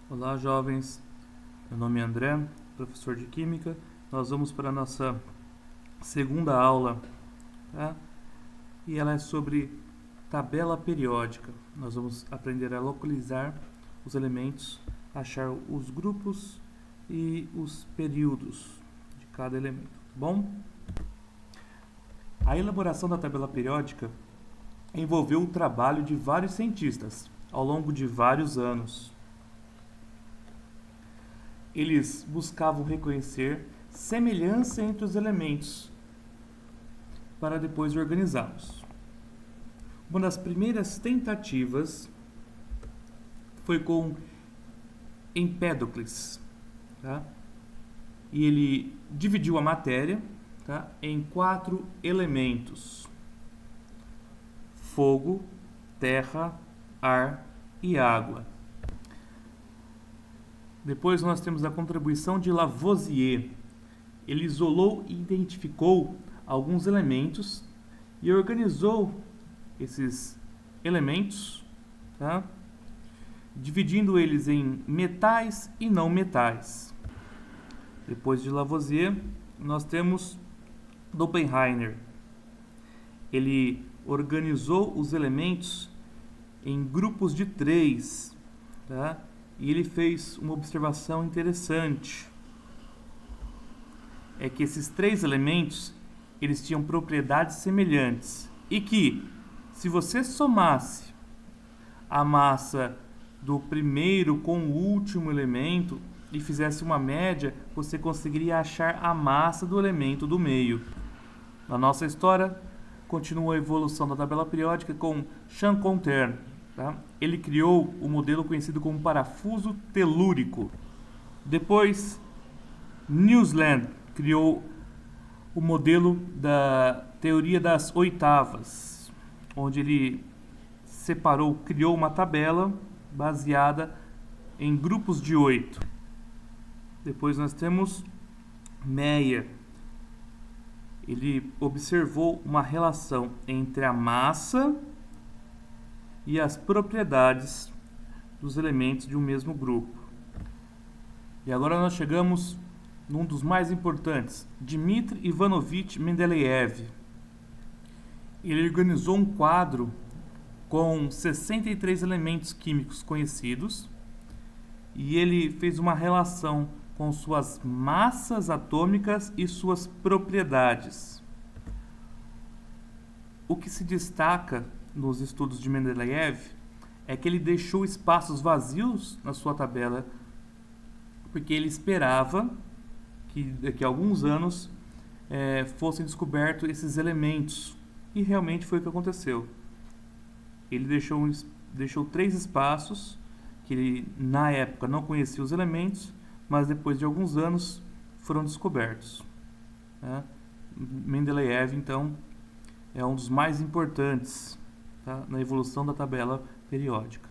Olá, jovens. Meu nome é André, professor de Química. Nós vamos para a nossa segunda aula, tá? E ela é sobre tabela periódica. Nós vamos aprender a localizar os elementos, achar os grupos e os períodos de cada elemento, tá bom? A elaboração da tabela periódica envolveu o trabalho de vários cientistas ao longo de vários anos. Eles buscavam reconhecer semelhança entre os elementos para depois organizá-los. Uma das primeiras tentativas foi com Empédocles, tá? E ele dividiu a matéria, tá, em 4 elementos: fogo, terra, ar e água. Depois nós temos a contribuição de Lavoisier. Ele isolou e identificou alguns elementos e organizou esses elementos, tá, dividindo eles em metais e não metais. Depois de Lavoisier, nós temos Oppenheimer. Ele organizou os elementos em grupos de 3, tá? E ele fez uma observação interessante. É que esses 3 elementos, eles tinham propriedades semelhantes. E que, se você somasse a massa do primeiro com o último elemento e fizesse uma média, você conseguiria achar a massa do elemento do meio. Na nossa história, continua a evolução da tabela periódica com Chanconterne. Tá? Ele criou o modelo conhecido como parafuso telúrico. Depois, Newsland criou o modelo da teoria das oitavas, onde ele criou uma tabela baseada em grupos de 8. Depois nós temos Meyer. Ele observou uma relação entre a massa e as propriedades dos elementos de um mesmo grupo. E agora nós chegamos num dos mais importantes, Dmitri Ivanovich Mendeleev. Ele organizou um quadro com 63 elementos químicos conhecidos e ele fez uma relação com suas massas atômicas e suas propriedades. O que se destaca nos estudos de Mendeleev é que ele deixou espaços vazios na sua tabela, porque ele esperava que daqui a alguns anos fossem descobertos esses elementos, e realmente foi o que aconteceu. Ele deixou 3 espaços que ele, na época, não conhecia os elementos, mas depois de alguns anos foram descobertos. Tá? Mendeleev, então, é um dos mais importantes, tá, na evolução da tabela periódica.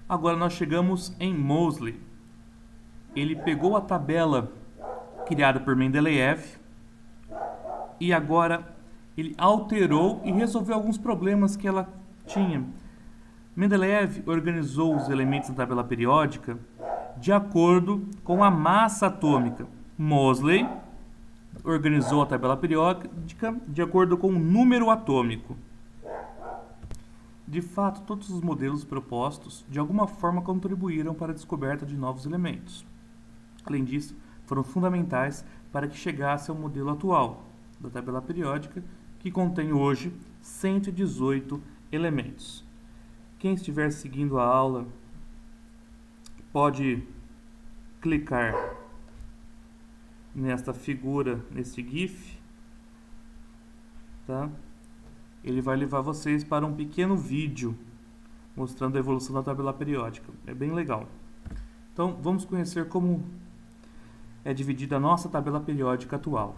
Agora nós chegamos em Moseley. Ele pegou a tabela criada por Mendeleev e agora ele alterou e resolveu alguns problemas que ela tinha. Mendeleev organizou os elementos da tabela periódica de acordo com a massa atômica. Moseley organizou a tabela periódica de acordo com o número atômico. De fato, todos os modelos propostos de alguma forma contribuíram para a descoberta de novos elementos. Além disso, foram fundamentais para que chegasse ao modelo atual da tabela periódica, que contém hoje 118 elementos. Quem estiver seguindo a aula pode clicar nesta figura, nesse GIF, tá? Ele vai levar vocês para um pequeno vídeo mostrando a evolução da tabela periódica. É bem legal. Então, vamos conhecer como é dividida a nossa tabela periódica atual.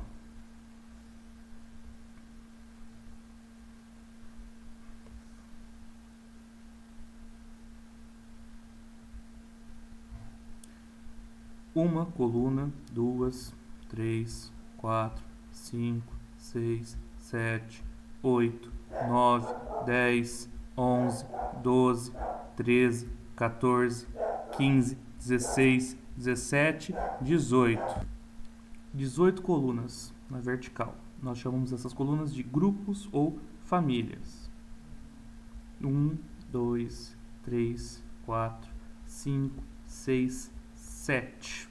Uma coluna, 2, 3, 4, 5, 6, 7, 8, 9, 10, 11, 12, 13, 14, 15, 16, 17, 18. 18 colunas na vertical. Nós chamamos essas colunas de grupos ou famílias. 1, 2, 3, 4, 5, 6, 7.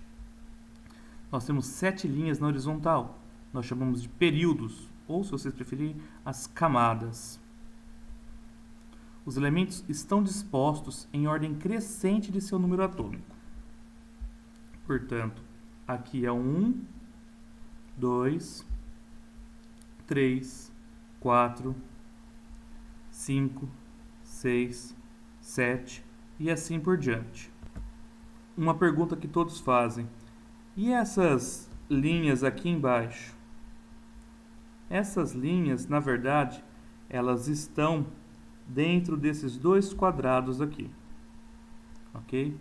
Nós temos 7 linhas na horizontal. Nós chamamos de períodos, ou, se vocês preferirem, as camadas. Os elementos estão dispostos em ordem crescente de seu número atômico. Portanto, aqui é 1, 2, 3, 4, 5, 6, 7 e assim por diante. Uma pergunta que todos fazem: e essas linhas aqui embaixo? Essas linhas, na verdade, elas estão dentro desses dois quadrados aqui, ok?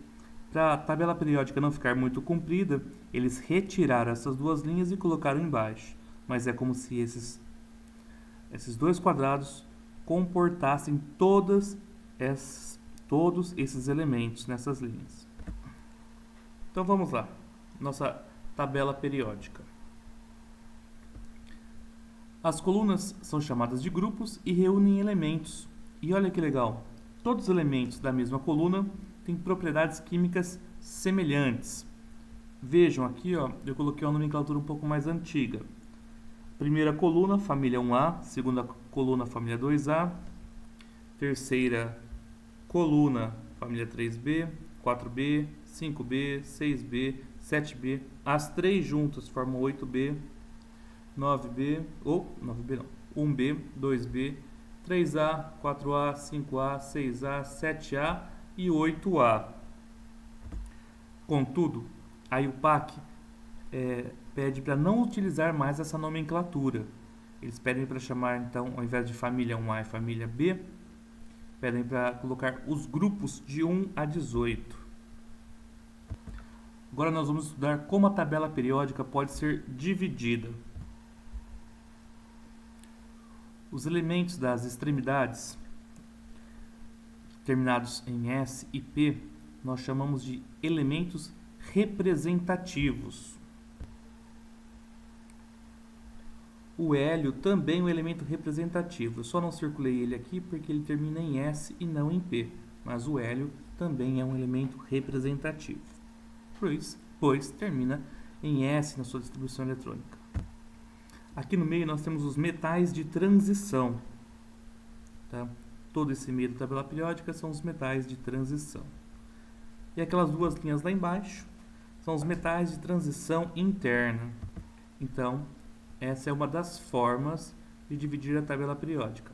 Para a tabela periódica não ficar muito comprida, eles retiraram essas duas linhas e colocaram embaixo, mas é como se esses dois quadrados comportassem todos esses elementos nessas linhas. Então vamos lá, nossa tabela periódica. As colunas são chamadas de grupos e reúnem elementos. E olha que legal, todos os elementos da mesma coluna têm propriedades químicas semelhantes. Vejam aqui, ó, eu coloquei uma nomenclatura um pouco mais antiga. Primeira coluna, família 1A. Segunda coluna, família 2A. Terceira coluna, família 3B, 4B, 5B, 6B, 7B. As três juntas formam 8B, 9B, ou 9B não, 1B, 2B, 3A, 4A, 5A, 6A, 7A e 8A. Contudo, a IUPAC pede para não utilizar mais essa nomenclatura. Eles pedem para chamar, então, ao invés de família 1A e família B, pedem para colocar os grupos de 1 a 18. Agora nós vamos estudar como a tabela periódica pode ser dividida. Os elementos das extremidades, terminados em S e P, nós chamamos de elementos representativos. O hélio também é um elemento representativo. Eu só não circulei ele aqui porque ele termina em S e não em P. Mas o hélio também é um elemento representativo, pois termina em S na sua distribuição eletrônica. Aqui no meio nós temos os metais de transição. Tá? Todo esse meio da tabela periódica são os metais de transição. E aquelas duas linhas lá embaixo são os metais de transição interna. Então, essa é uma das formas de dividir a tabela periódica.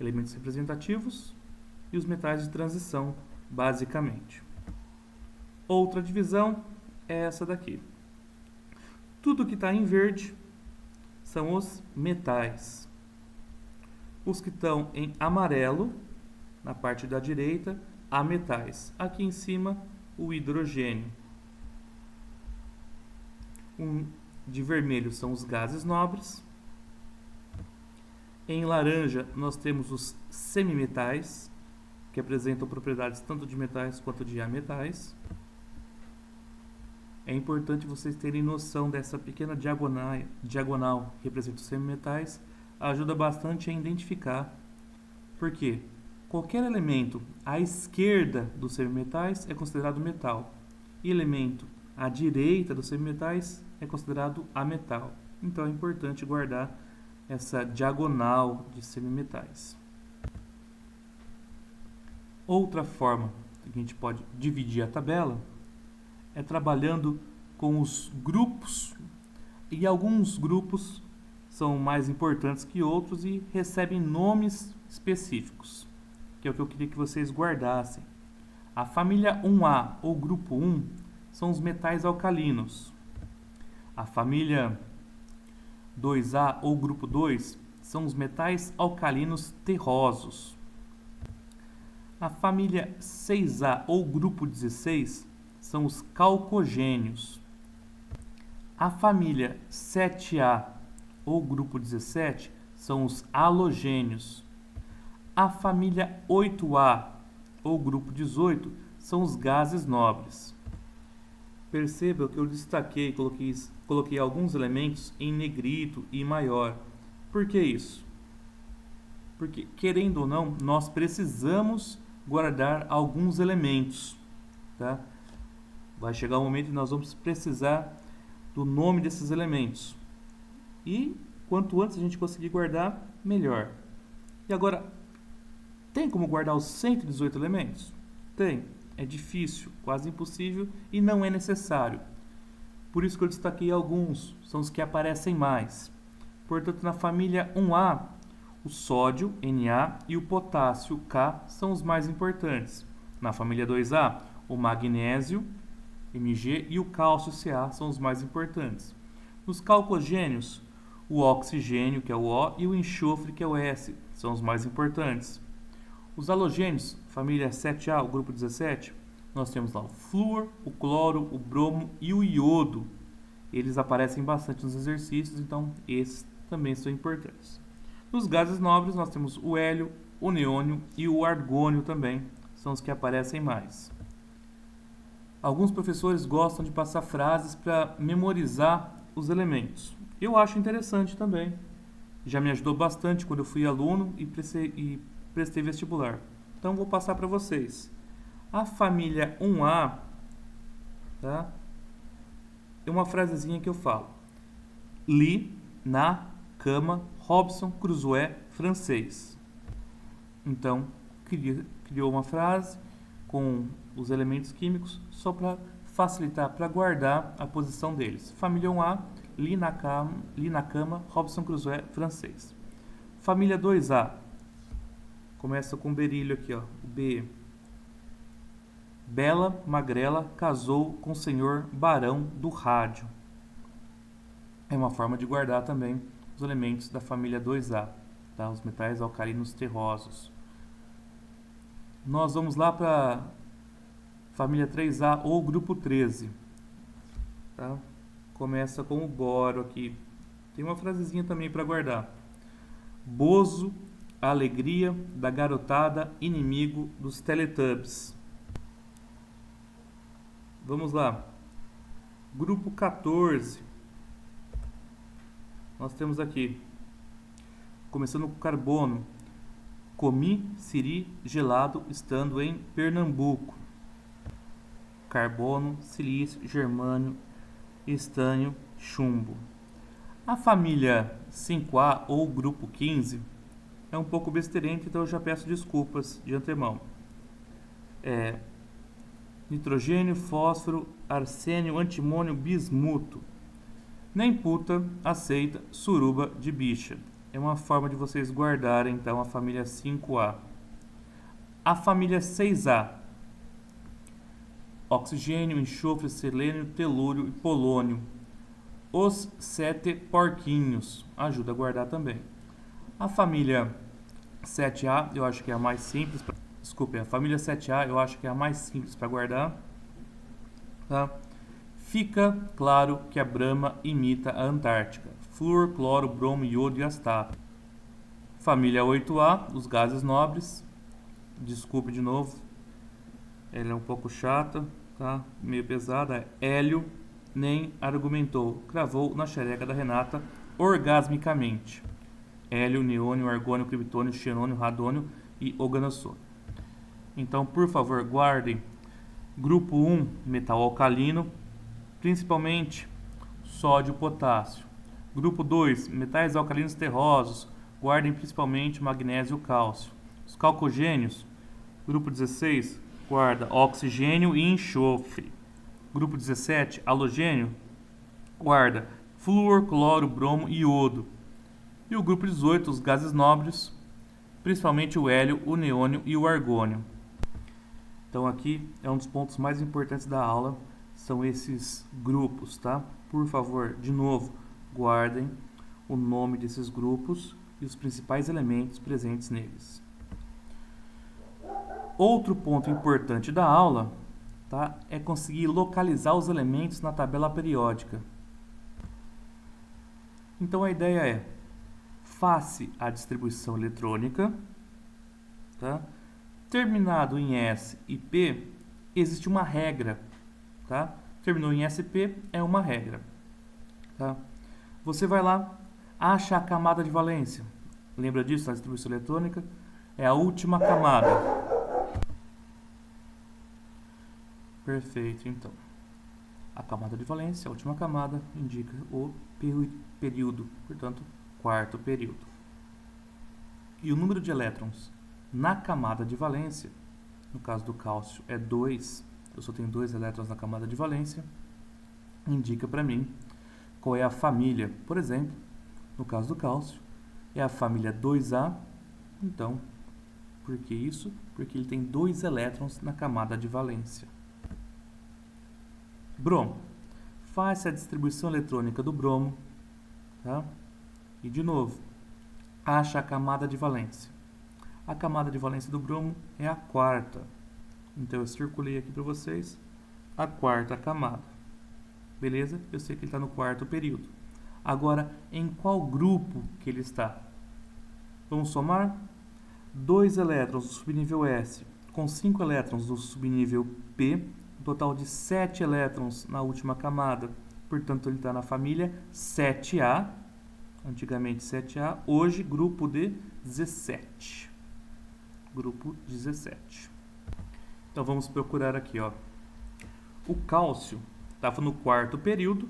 Elementos representativos e os metais de transição, basicamente. Outra divisão é essa daqui. Tudo que está em verde são os metais. Os que estão em amarelo, na parte da direita, ametais. Aqui em cima, o hidrogênio. De vermelho são os gases nobres. Em laranja, nós temos os semimetais, que apresentam propriedades tanto de metais quanto de ametais. É importante vocês terem noção dessa pequena diagonal que representa os semimetais. Ajuda bastante a identificar. Porque qualquer elemento à esquerda dos semimetais é considerado metal. E elemento à direita dos semimetais é considerado ametal. Então é importante guardar essa diagonal de semimetais. Outra forma que a gente pode dividir a tabela é trabalhando com os grupos, e alguns grupos são mais importantes que outros e recebem nomes específicos, que é o que eu queria que vocês guardassem. A família 1A ou grupo 1 são os metais alcalinos. A família 2A ou grupo 2 são os metais alcalinos terrosos. A família 6A ou grupo 16 são os calcogênios. A família 7A ou grupo 17 são os halogênios. A família 8A ou grupo 18 são os gases nobres. Perceba que eu destaquei, coloquei alguns elementos em negrito e maior. Por que isso? Porque, querendo ou não, nós precisamos guardar alguns elementos, tá? Vai chegar um momento que nós vamos precisar do nome desses elementos. E quanto antes a gente conseguir guardar, melhor. E agora, tem como guardar os 118 elementos? Tem. É difícil, quase impossível e não é necessário. Por isso que eu destaquei alguns, são os que aparecem mais. Portanto, na família 1A, o sódio, Na, e o potássio, K, são os mais importantes. Na família 2A, o magnésio, Mg, e o cálcio, Ca, são os mais importantes. Nos calcogênios, o oxigênio, que é o O, e o enxofre, que é o S, são os mais importantes. Os halogênios, família 7A, o grupo 17, nós temos lá o flúor, o cloro, o bromo e o iodo. Eles aparecem bastante nos exercícios, então esses também são importantes. Nos gases nobres, nós temos o hélio, o neônio e o argônio também, são os que aparecem mais. Alguns professores gostam de passar frases para memorizar os elementos. Eu acho interessante também. Já me ajudou bastante quando eu fui aluno e prestei vestibular. Então vou passar para vocês. A família 1A, tá? É uma frasezinha que eu falo. Li, na, cama, Robson Crusoe, francês. Então, criou uma frase com os elementos químicos só para facilitar, para guardar a posição deles. Família 1A, li na cama, Robson Crusoe, francês. Família 2A, começa com berílio aqui, ó, o B. Bela Magrela casou com o senhor Barão do Rádio. É uma forma de guardar também os elementos da família 2A, tá? Os metais alcalinos terrosos. Nós vamos lá para família 3A ou grupo 13. Tá? Começa com o boro aqui. Tem uma frasezinha também para guardar. Bozo, a alegria da garotada, inimigo dos Teletubbies. Vamos lá. Grupo 14. Nós temos aqui, começando com carbono. Comi siri gelado estando em Pernambuco. Carbono, silício, germânio, estânio, chumbo. A família 5A ou grupo 15 é um pouco besteirenta, então eu já peço desculpas de antemão. Nitrogênio, fósforo, arsênio, antimônio, bismuto. Nem puta aceita suruba de bicha. É uma forma de vocês guardarem, então, a família 5A. A família 6A. Oxigênio, enxofre, selênio, telúrio e polônio. Os 7 porquinhos. Ajuda a guardar também. A família 7A, eu acho que é a mais simples. Desculpe, a família 7A eu acho que é a mais simples para guardar. Tá? Fica claro que a Brahma imita a Antártica. Flúor, cloro, bromo, iodo e astato. Família 8A, os gases nobres. Desculpe de novo. Ela é um pouco chata, tá? Meio pesada. Hélio nem argumentou. Cravou na xereca da Renata orgasmicamente. Hélio, neônio, argônio, criptônio, xenônio, radônio e organossônio. Então, por favor, guardem grupo 1, metal alcalino, principalmente sódio e potássio. Grupo 2, metais alcalinos terrosos, guardem principalmente magnésio e cálcio. Os calcogênios, grupo 16, guarda oxigênio e enxofre. Grupo 17, halogênio, guarda flúor, cloro, bromo e iodo. E o grupo 18, os gases nobres, principalmente o hélio, o neônio e o argônio. Então aqui é um dos pontos mais importantes da aula, são esses grupos, tá? Por favor, de novo, guardem o nome desses grupos e os principais elementos presentes neles. Outro ponto importante da aula, tá, é conseguir localizar os elementos na tabela periódica. Então a ideia é: face a distribuição eletrônica, tá? Terminado em S e P, existe uma regra, tá? Terminou em SP, é uma regra, tá? Você vai lá, acha a camada de valência. Lembra disso na distribuição eletrônica? É a última camada. Perfeito, então. A camada de valência, a última camada, indica o período, portanto, quarto período. E o número de elétrons na camada de valência, no caso do cálcio é 2, eu só tenho 2 elétrons na camada de valência, indica para mim qual é a família. Por exemplo, no caso do cálcio, é a família 2A. Então, por que isso? Porque ele tem 2 elétrons na camada de valência. Bromo. Faça a distribuição eletrônica do bromo, tá? E de novo, acha a camada de valência. A camada de valência do bromo é a quarta. Então eu circulei aqui para vocês a quarta camada. Beleza? Eu sei que ele está no quarto período. Agora, em qual grupo que ele está? Vamos somar? 2 elétrons do subnível S com 5 elétrons do subnível P, um total de 7 elétrons na última camada. Portanto, ele está na família 7A, antigamente 7A, hoje grupo de 17. Grupo 17. Então, vamos procurar aqui, ó. O cálcio estava no quarto período,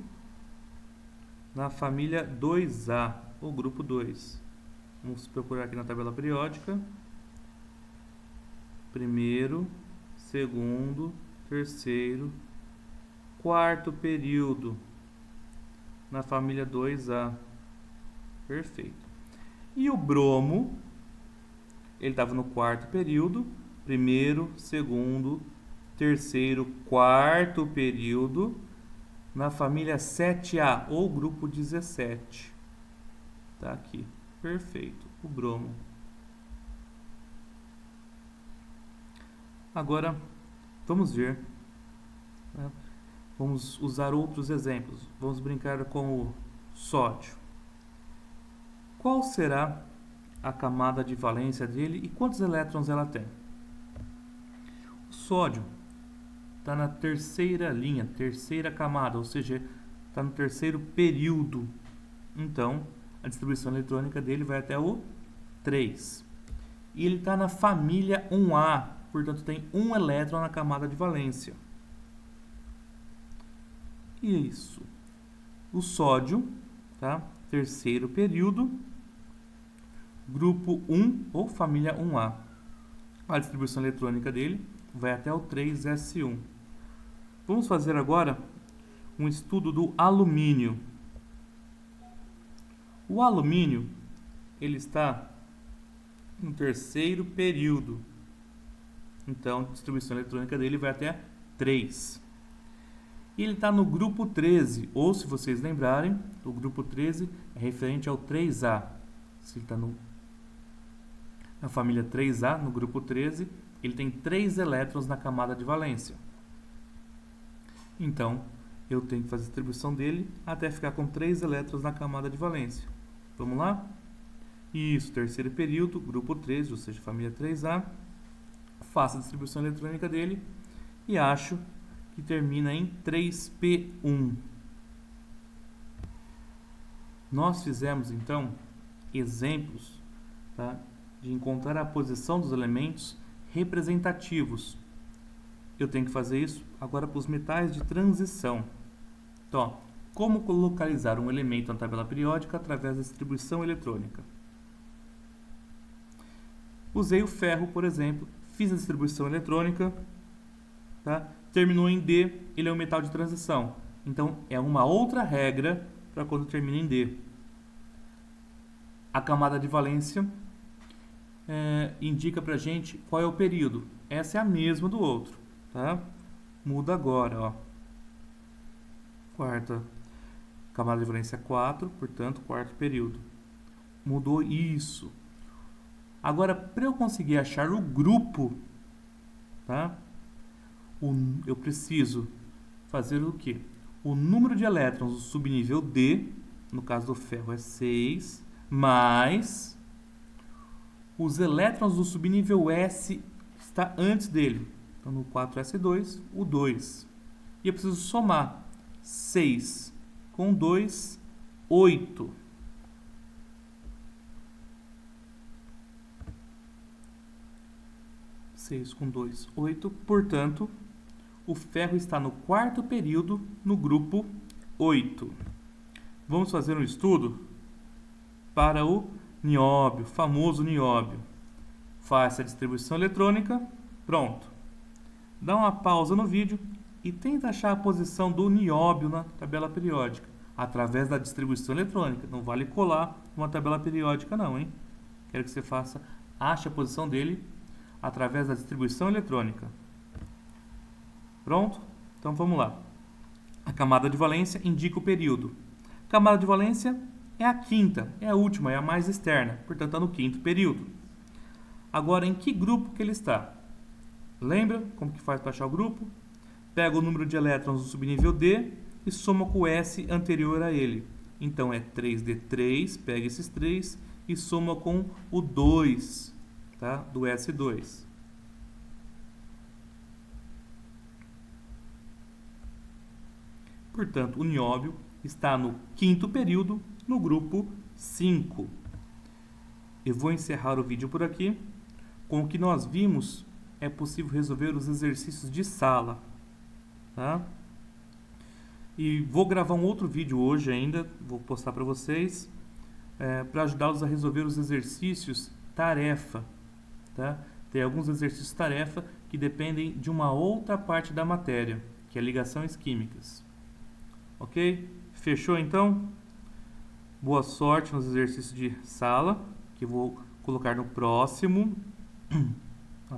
na família 2A, ou grupo 2. Vamos procurar aqui na tabela periódica. Primeiro, segundo, terceiro, quarto período, na família 2A. Perfeito. E o bromo, ele estava no quarto período, primeiro, segundo, terceiro, quarto período, na família 7A, ou grupo 17. Tá aqui. Perfeito. O bromo. Agora, vamos ver. Né? Vamos usar outros exemplos. Vamos brincar com o sódio. Qual será a camada de valência dele e quantos elétrons ela tem? O sódio está na terceira linha, terceira camada, ou seja, está no terceiro período. Então, a distribuição eletrônica dele vai até o 3. E ele está na família 1A, portanto tem 1 elétron na camada de valência. E é isso. O sódio, tá? Terceiro período, grupo 1 ou família 1A. A distribuição eletrônica dele vai até o 3s1. Vamos fazer agora um estudo do alumínio. O alumínio, ele está no terceiro período. Então, a distribuição eletrônica dele vai até 3. E ele está no grupo 13, ou se vocês lembrarem, o grupo 13 é referente ao 3A. Se ele está na família 3A, no grupo 13, ele tem 3 elétrons na camada de valência. Então, eu tenho que fazer a distribuição dele até ficar com 3 elétrons na camada de valência. Vamos lá? Isso, terceiro período, grupo 13, ou seja, família 3A. Faço a distribuição eletrônica dele e acho que termina em 3p1. Nós fizemos, então, exemplos, tá, de encontrar a posição dos elementos representativos. Eu tenho que fazer isso agora para os metais de transição. Então, ó, como localizar um elemento na tabela periódica através da distribuição eletrônica? Usei o ferro, por exemplo, fiz a distribuição eletrônica, tá? Terminou em D, ele é um metal de transição. Então, é uma outra regra para quando termina em D. A camada de valência indica para a gente qual é o período. Essa é a mesma do outro, tá? Muda agora, ó. Quarta camada de valência 4, portanto, quarto período. Mudou isso. Agora, para eu conseguir achar o grupo, tá? Eu preciso fazer o quê? O número de elétrons do subnível D, no caso do ferro é 6, mais os elétrons do subnível S está antes dele. Então, no 4S2, o 2. E eu preciso somar 6 com 2, 8. Com 2, 8. Portanto, o ferro está no quarto período, no grupo 8. Vamos fazer um estudo para o nióbio, famoso nióbio. Faça a distribuição eletrônica, pronto. Dá uma pausa no vídeo e tenta achar a posição do nióbio na tabela periódica, através da distribuição eletrônica. Não vale colar uma tabela periódica não, hein? Quero que você ache a posição dele através da distribuição eletrônica. Pronto? Então vamos lá. A camada de valência indica o período. A camada de valência é a quinta, é a última, é a mais externa, portanto está no quinto período. Agora, em que grupo que ele está? Lembra como que faz para achar o grupo? Pega o número de elétrons do subnível D e soma com o S anterior a ele. Então é 3D3, pega esses 3 e soma com o 2, tá? Do S2. Portanto, o nióbio está no quinto período, no grupo 5. Eu vou encerrar o vídeo por aqui. Com o que nós vimos, é possível resolver os exercícios de sala. Tá? E vou gravar um outro vídeo hoje ainda, vou postar para vocês, para ajudá-los a resolver os exercícios tarefa. Tá? Tem alguns exercícios tarefa que dependem de uma outra parte da matéria, que é ligações químicas. Ok? Fechou então? Boa sorte nos exercícios de sala, que eu vou colocar na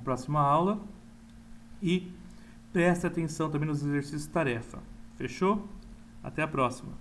próxima aula. E preste atenção também nos exercícios tarefa. Fechou? Até a próxima.